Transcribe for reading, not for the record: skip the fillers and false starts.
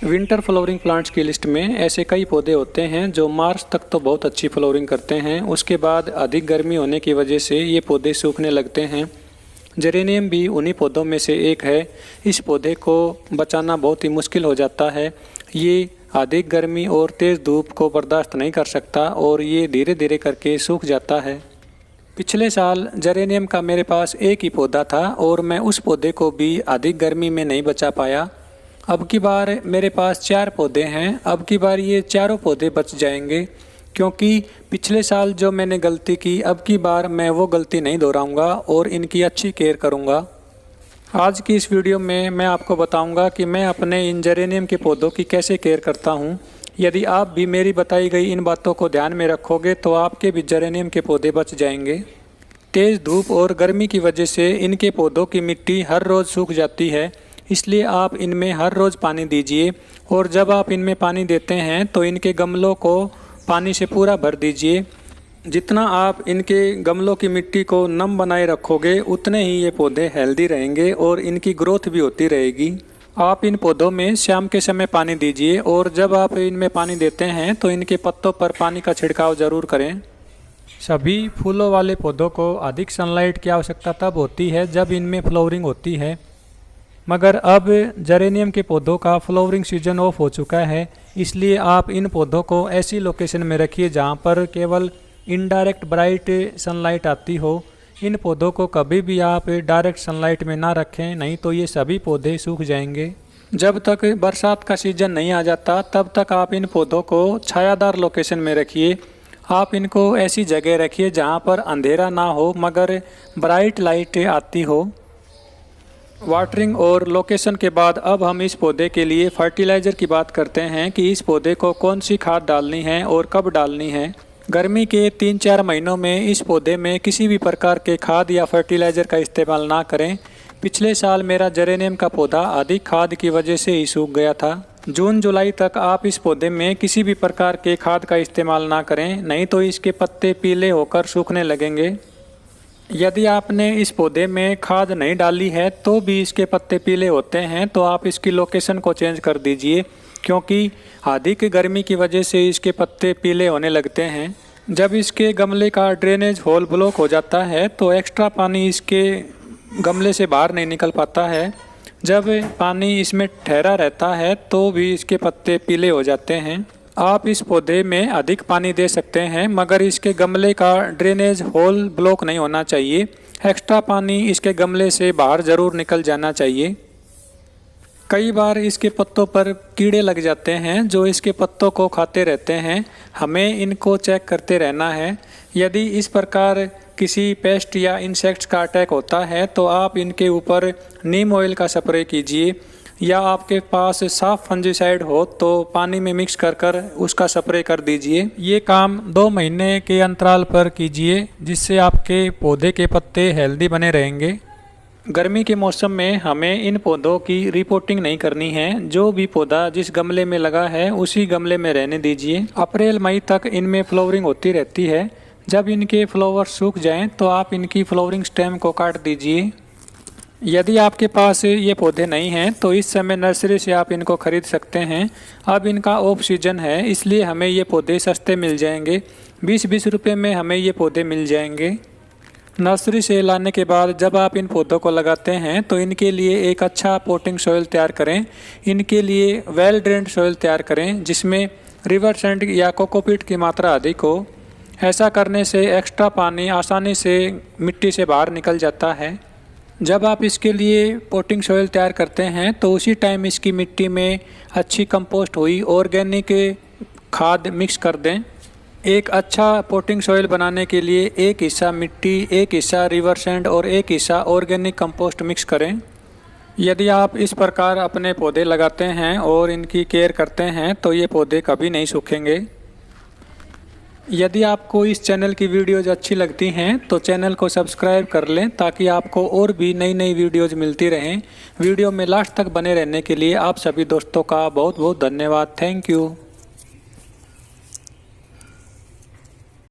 Winter flowering plants की list में ऐसे कई पौधे होते हैं जो मार्च तक तो बहुत अच्छी फ्लावरिंग करते हैं। उसके बाद अधिक गर्मी होने की वजह से ये पौधे सूखने लगते हैं। जेरेनियम भी उन्हीं पौधों में से एक है। इस पौधे को बचाना बहुत ही मुश्किल हो जाता है। ये अधिक गर्मी और तेज़ धूप को बर्दाश्त नहीं कर सकता और ये धीरे धीरे करके सूख जाता है। पिछले साल जेरेनियम का मेरे पास एक ही पौधा था और मैं उस पौधे को भी अधिक गर्मी में नहीं बचा पाया। अब की बार मेरे पास 4 पौधे हैं। अब की बार ये चारों पौधे बच जाएंगे, क्योंकि पिछले साल जो मैंने गलती की अब की बार मैं वो गलती नहीं दोहराऊंगा और इनकी अच्छी केयर करूंगा। आज की इस वीडियो में मैं आपको बताऊंगा कि मैं अपने इन जेरेनियम के पौधों की कैसे केयर करता हूं। यदि आप भी मेरी बताई गई इन बातों को ध्यान में रखोगे तो आपके भी जेरेनियम के पौधे बच जाएंगे। तेज़ धूप और गर्मी की वजह से इनके पौधों की मिट्टी हर रोज़ सूख जाती है, इसलिए आप इनमें हर रोज़ पानी दीजिए। और जब आप इनमें पानी देते हैं तो इनके गमलों को पानी से पूरा भर दीजिए। जितना आप इनके गमलों की मिट्टी को नम बनाए रखोगे उतने ही ये पौधे हेल्दी रहेंगे और इनकी ग्रोथ भी होती रहेगी। आप इन पौधों में शाम के समय पानी दीजिए और जब आप इनमें पानी देते हैं तो इनके पत्तों पर पानी का छिड़काव ज़रूर करें। सभी फूलों वाले पौधों को अधिक सनलाइट की आवश्यकता तब होती है जब इनमें फ्लावरिंग होती है, मगर अब जेरेनियम के पौधों का फ्लावरिंग सीजन ऑफ हो चुका है। इसलिए आप इन पौधों को ऐसी लोकेशन में रखिए जहां पर केवल इनडायरेक्ट ब्राइट सनलाइट आती हो। इन पौधों को कभी भी आप डायरेक्ट सनलाइट में ना रखें, नहीं तो ये सभी पौधे सूख जाएंगे। जब तक बरसात का सीजन नहीं आ जाता तब तक आप इन पौधों को छायादार लोकेशन में रखिए। आप इनको ऐसी जगह रखिए जहां पर अंधेरा ना हो मगर ब्राइट लाइट आती हो। वाटरिंग और लोकेशन के बाद अब हम इस पौधे के लिए फर्टिलाइज़र की बात करते हैं कि इस पौधे को कौन सी खाद डालनी है और कब डालनी है। गर्मी के 3-4 महीनों में इस पौधे में किसी भी प्रकार के खाद या फर्टिलाइज़र का इस्तेमाल ना करें। पिछले साल मेरा जेरेनियम का पौधा अधिक खाद की वजह से ही सूख गया था। जून जुलाई तक आप इस पौधे में किसी भी प्रकार के खाद का इस्तेमाल ना करें, नहीं तो इसके पत्ते पीले होकर सूखने लगेंगे। यदि आपने इस पौधे में खाद नहीं डाली है तो भी इसके पत्ते पीले होते हैं तो आप इसकी लोकेशन को चेंज कर दीजिए, क्योंकि अधिक गर्मी की वजह से इसके पत्ते पीले होने लगते हैं। जब इसके गमले का ड्रेनेज होल ब्लॉक हो जाता है तो एक्स्ट्रा पानी इसके गमले से बाहर नहीं निकल पाता है। जब पानी इसमें ठहरा रहता है तो भी इसके पत्ते पीले हो जाते हैं। आप इस पौधे में अधिक पानी दे सकते हैं मगर इसके गमले का ड्रेनेज होल ब्लॉक नहीं होना चाहिए। एक्स्ट्रा पानी इसके गमले से बाहर ज़रूर निकल जाना चाहिए। कई बार इसके पत्तों पर कीड़े लग जाते हैं जो इसके पत्तों को खाते रहते हैं। हमें इनको चेक करते रहना है। यदि इस प्रकार किसी पेस्ट या इंसेक्ट्स का अटैक होता है तो आप इनके ऊपर नीम ऑयल का स्प्रे कीजिए, या आपके पास साफ फंजीसाइड हो तो पानी में मिक्स कर उसका स्प्रे कर दीजिए। ये काम 2 महीने के अंतराल पर कीजिए, जिससे आपके पौधे के पत्ते हेल्दी बने रहेंगे। गर्मी के मौसम में हमें इन पौधों की रिपोर्टिंग नहीं करनी है। जो भी पौधा जिस गमले में लगा है उसी गमले में रहने दीजिए। अप्रैल मई तक इनमें फ्लावरिंग होती रहती है। जब इनके फ्लावर सूख जाएं तो आप इनकी फ्लावरिंग स्टेम को काट दीजिए। यदि आपके पास ये पौधे नहीं हैं तो इस समय नर्सरी से आप इनको खरीद सकते हैं। अब इनका ऑफ सीजन है, इसलिए हमें ये पौधे सस्ते मिल जाएंगे। 20-20 रुपये में हमें ये पौधे मिल जाएंगे। नर्सरी से लाने के बाद जब आप इन पौधों को लगाते हैं तो इनके लिए एक अच्छा पोटिंग सॉइल तैयार करें। इनके लिए वेल ड्रेन्ड सॉइल तैयार करें जिसमें रिवर सैंड या कोकोपीट की मात्रा अधिक हो। ऐसा करने से एक्स्ट्रा पानी आसानी से मिट्टी से बाहर निकल जाता है। जब आप इसके लिए पोटिंग सॉइल तैयार करते हैं तो उसी टाइम इसकी मिट्टी में अच्छी कंपोस्ट हुई ऑर्गेनिक खाद मिक्स कर दें। एक अच्छा पोटिंग सॉइल बनाने के लिए एक हिस्सा मिट्टी, एक हिस्सा रिवर सैंड और एक हिस्सा ऑर्गेनिक कंपोस्ट मिक्स करें। यदि आप इस प्रकार अपने पौधे लगाते हैं और इनकी केयर करते हैं तो ये पौधे कभी नहीं सूखेंगे। यदि आपको इस चैनल की वीडियोज़ अच्छी लगती हैं तो चैनल को सब्सक्राइब कर लें ताकि आपको और भी नई नई वीडियोज़ मिलती रहें। वीडियो में लास्ट तक बने रहने के लिए आप सभी दोस्तों का बहुत बहुत धन्यवाद। Thank you.